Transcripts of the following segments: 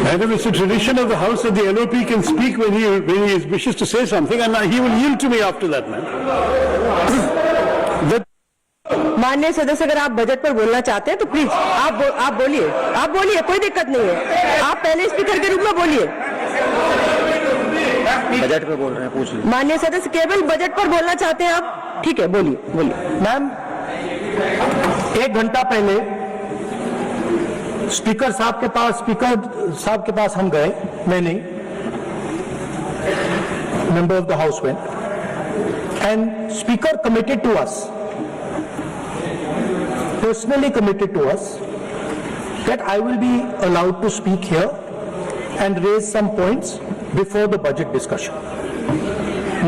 Madam, it's a tradition of the House that the LOP can speak when he wishes to say something, and he will yield to me after that, ma'am. माननीय सदस्य, अगर आप budget पर बोलना चाहते हैं तो please आप बोलिए, कोई दिक्कत नहीं है। आप पहले स्पीकर के रूप में बोलिए। बजट पे बोल रहे हैं, पूछ लीजिए। माननीय सदस्य, केवल बजट पर बोलना चाहते हैं आप? ठीक है, बोलिए। मैम, 1 घंटा पहले स्पीकर साहब के पास हम गए, मैं नहीं, member of the house went, and speaker committed to us, personally committed to us, that I will be allowed to speak here and raise some points before the budget discussion.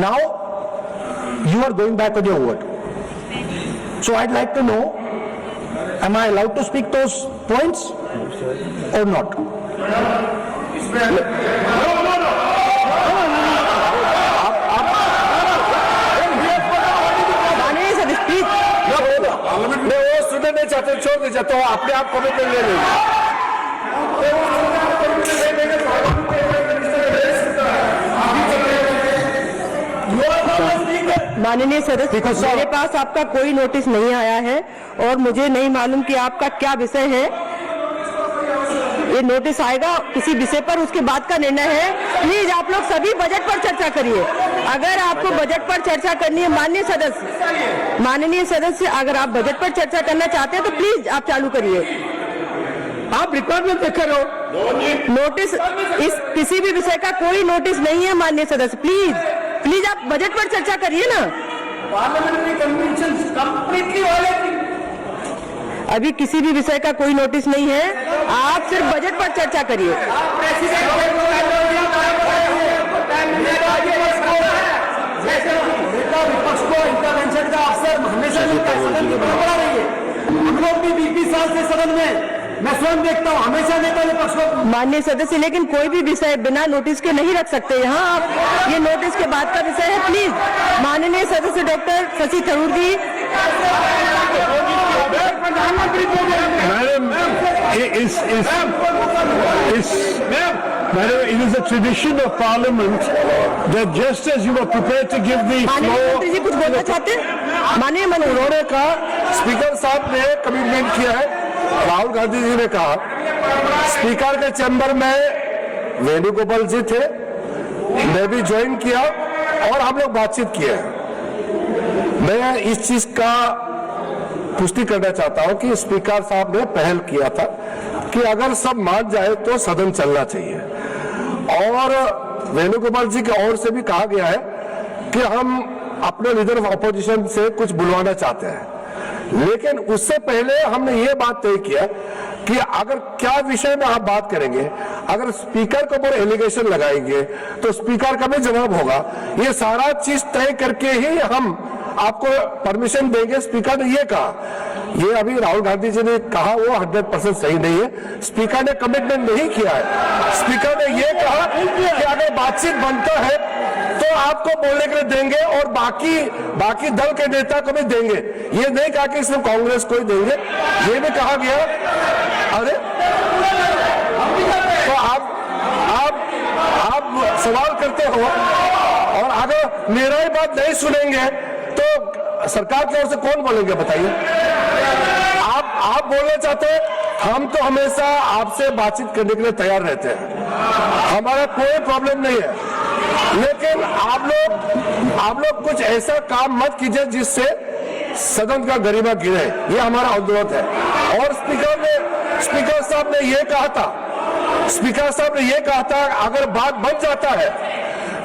Now, you are going back on your word. So I'd like to know, am I allowed to speak those points or not? मैं वो सुनना नहीं चाहते, छोड़ दीजिए, तो अपने आप कमिटमेंट ले लेंगे। माननीय सदस्य, मेरे पास आपका कोई नोटिस नहीं आया है और मुझे नहीं मालूम कि आपका क्या विषय है। ये नोटिस आएगा किसी विषय पर, उसके बाद का निर्णय है। प्लीज आप लोग सभी बजट पर चर्चा करिए। अगर आपको बजट पर चर्चा करनी है, माननीय सदस्य, अगर आप बजट पर चर्चा करना चाहते हैं तो प्लीज आप चालू करिए। आप रिकॉर्ड में देख रहे हो, नोटिस इस किसी भी विषय का कोई नोटिस नहीं है। माननीय सदस्य, प्लीज आप बजट पर चर्चा करिए ना। Parliamentary convention completely violating. अभी किसी भी विषय का कोई नोटिस नहीं है, आप सिर्फ बजट पर चर्चा करिए। विपक्ष को इंटरवेंशन का अवसर हमेशा मिलता है, सदन की परंपरा रही है। हम लोग भी 20 साल से सदन में, मैं स्वयं देखता हूँ, हमेशा नेता विपक्ष को। माननीय सदस्य, लेकिन कोई भी विषय बिना नोटिस के नहीं रख सकते यहाँ आप। ये नोटिस के बाद का विषय है। प्लीज माननीय सदस्य doctor Shashi Tharoor ji. Madam, it is a tradition of Parliament that just as you were prepared to give the माननीय floor, मंत्री जी कुछ बोलना चाहते हैं? माननीय मंत्री, उन्होंने कहा, स्पीकर साहब ने कमिटमेंट किया है, राहुल गांधी जी ने कहा, स्पीकर के चैम्बर में वेणुगोपाल जी थे, मैं भी ज्वाइन किया और हम लोग बातचीत किए। मैं इस चीज का पुष्टि करना चाहता हूं कि स्पीकर साहब ने पहल किया था कि अगर सब मान जाए तो सदन चलना चाहिए, और वेणुगोपाल जी की ओर से भी कहा गया है कि हम अपने लीडर ऑफ अपोजिशन से कुछ बुलवाना चाहते हैं। लेकिन उससे पहले हमने ये बात तय किया कि अगर क्या विषय में आप बात करेंगे, अगर स्पीकर के ऊपर एलिगेशन लगाएंगे तो स्पीकर का भी जवाब होगा। ये सारा चीज तय करके ही हम आपको परमिशन देंगे। स्पीकर ने ये कहा, ये अभी राहुल गांधी जी ने कहा वो 100% सही नहीं है। स्पीकर ने कमिटमेंट नहीं किया है। स्पीकर ने ये कहा कि अगर बातचीत बनता है तो आपको बोलने के लिए देंगे और बाकी दल के नेता को भी देंगे। ये नहीं कहा कि सिर्फ कांग्रेस को ही देंगे, ये भी कहा गया। अरे तो आप सवाल करते हो और अगर मेरा ही बात नहीं सुनेंगे तो सरकार की ओर से कौन बोलेंगे, बताइए। आप बोलना चाहते हैं, हम तो हमेशा आपसे बातचीत करने के लिए तैयार रहते हैं, हमारा कोई प्रॉब्लम नहीं है। लेकिन आप लोग कुछ ऐसा काम मत कीजिए जिससे सदन का गरिमा गिरे, ये हमारा अनुरोध है। और स्पीकर साहब ने ये कहा था अगर बात बन जाता है,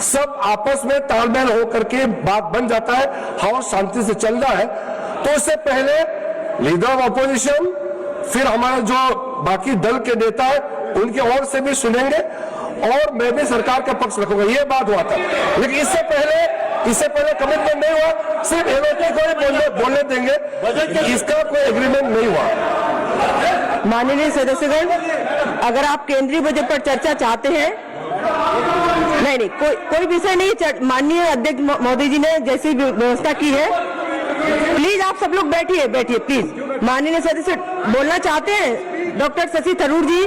सब आपस में तालमेल होकर के बात बन जाता है, हाउस शांति से चल रहा है, तो उससे पहले लीडर ऑफ अपोजिशन, फिर हमारे जो बाकी दल के नेता है उनके ओर से भी सुनेंगे और मैं भी सरकार का पक्ष रखूंगा, ये बात हुआ था। लेकिन इससे पहले कमिटमेंट नहीं हुआ, सिर्फ एलओपी को ही बोलने देंगे, इसका कोई एग्रीमेंट नहीं हुआ। माननीय सदस्यगण, अगर आप केंद्रीय बजट पर चर्चा चाहते हैं, नहीं, कोई विषय नहीं। माननीय अध्यक्ष मोदी जी ने जैसी व्यवस्था की है, प्लीज आप सब लोग बैठिए प्लीज। माननीय सदस्य बोलना चाहते हैं, डॉक्टर शशि थरूर जी।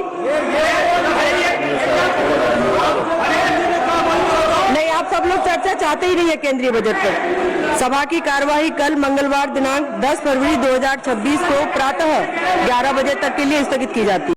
चर्चा चाहते ही नहीं है केंद्रीय बजट पर। सभा की कार्यवाही कल मंगलवार दिनांक 10 फरवरी 2026 को प्रातः 11 बजे तक के लिए स्थगित की जाती है।